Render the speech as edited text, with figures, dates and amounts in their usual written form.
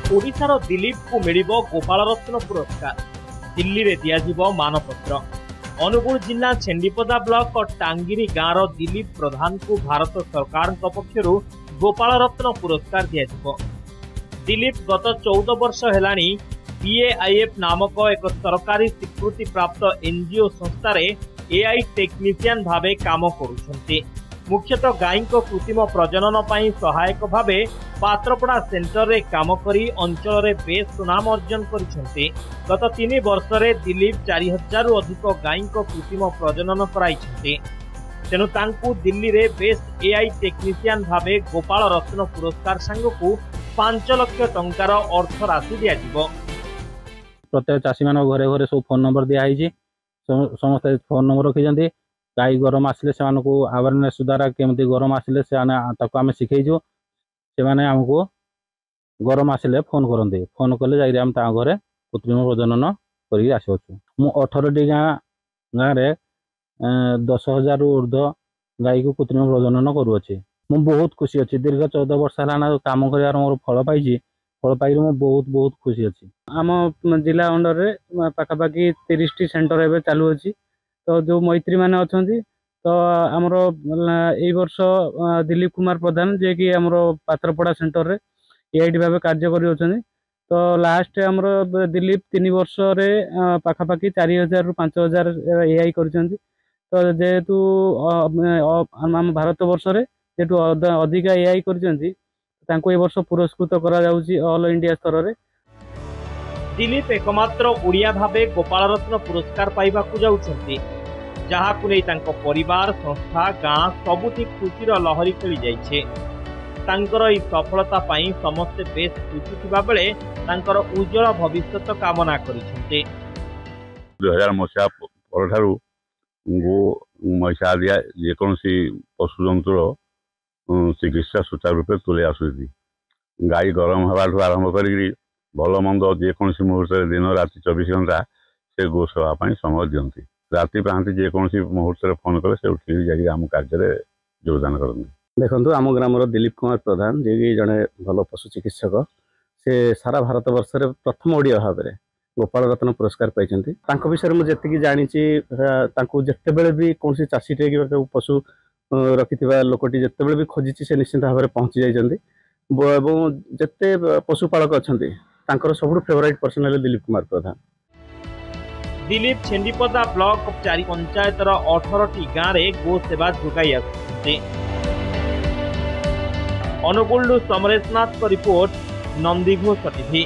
ओडिशार दिलीप को मिलिबो गोपाल रत्न पुरस्कार। दिल्ली रे दियाजिबो मानपत्र। अनुगुल जिला छेंडीपदा ब्लॉक और टांगिरी गाँव दिलीप प्रधान को भारत सरकार पक्षर गोपाल रत्न पुरस्कार दियाजिबो। दिलीप गत 14 वर्ष हेलानी PAIF नामक एक सरकारी स्वीकृति प्राप्त NGO संस्था AI टेक्नीशियन भावे काम करुछंती। मुख्यतः गायी कृत्रिम प्रजनन पर सहायक भावे पात्रपड़ा सेंटर रे काम करी अंचल रे बेस सुनाम अर्जन करिसेंती। गत 3 वर्ष रे दिलीप 4000 रु अधिक गायी कृत्रिम प्रजनन कराइछंती। तेणु तांकु दिल्ली रे बेस्ट AI टेक्नीशियन भावे गोपाल रत्न पुरस्कार सांगकु 5 लाख टंकार अर्थ राशि दियाजिबो। प्रत्येक चाषी मान घरे घरे सब फोन नंबर दिखाई समस्त फोन नंबर रखी गाई गरम आसिले से अवेयरनेस द्वारा केमती गरम आसिले से आम शिखेचु से आमको गरम आसिले फोन करते फोन कले जाइए आम घरे कृत्रिम प्रजनन कर आसुचु। मु 18टी गाँव 10,000 रु ऊर्ध्व गाई को कृत्रिम प्रजनन करुच्छे। मु बहुत खुशी अच्छी दीर्घ 14 वर्ष है काम कर मोर फल पाई फल पाई बहुत खुशी अच्छी। आम जिला अंडर में पाखापाखि 30टी सेंटर एवं चालू अच्छी। तो जो मैत्री माने अच्छी तो आमर यही वर्ष दिलीप कुमार प्रधान जे कि आमर पात्रपड़ा सेंटर रे AIT भाव कार्य कर तो लास्ट आमर दिलीप 3 वर्ष रे पाखापाखि 4,000 रु 5,000 AI कर तो जेहेतु आम भारत वर्ष रे जेतु अधिका AI कर वर्ष पुरस्कृत करा जाउची ऑल इंडिया स्तर रे। दिलीप एकमात्र ओडिया भावे गोपाल रत्न पुरस्कार पाइबाकु जाउछंती, जहाकु नै तांको परिवार संस्था गाँ सबुठी खुशीर लहरी खेली जाइछे। तांकर ई सफलता पाई समस्त बेस खुशी थिबा बेले तांकर उज्जवल भविष्य कामना करिसेंती। 2000 मसीहा परठारु गो महिषा आदि जेकोसी पशु जंतुर चिकित्सा सुचारू रूपे तुले आसुची। गाई गरम हवाठू आरंभ करी भल मंद जेकोसी मुहूर्त दिन राति 24 घंटा से गोसेवा समय दिखती। राति पाँति जेकोसी मुहूर्त फोन कले से उठी जाइए आम कार्य योगदान करते। देखो आम ग्रामर दिलीप कुमार प्रधान जे कि जड़े भल पशु चिकित्सक से सारा भारत वर्ष प्रथम ओडिया भाव में गोपाल रत्न पुरस्कार पाई। विषय में जी जानी जिते बड़े भी कौन चाषी पशु रखि लोकटी जिते बड़े भी खोजी से निश्चित भाव में पहुंची जाइए। जिते पशुपालक अच्छा सब फेवरेट पर्सन है दिलीप कुमार प्रधान। दिलीप छेंडीपदा ब्लॉक 4 पंचायतर 18टी गाँव में गो सेवा जोगाई आसुछंती। अनुगुल समरेश नाथ रिपोर्ट, नंदीघोष टीवी।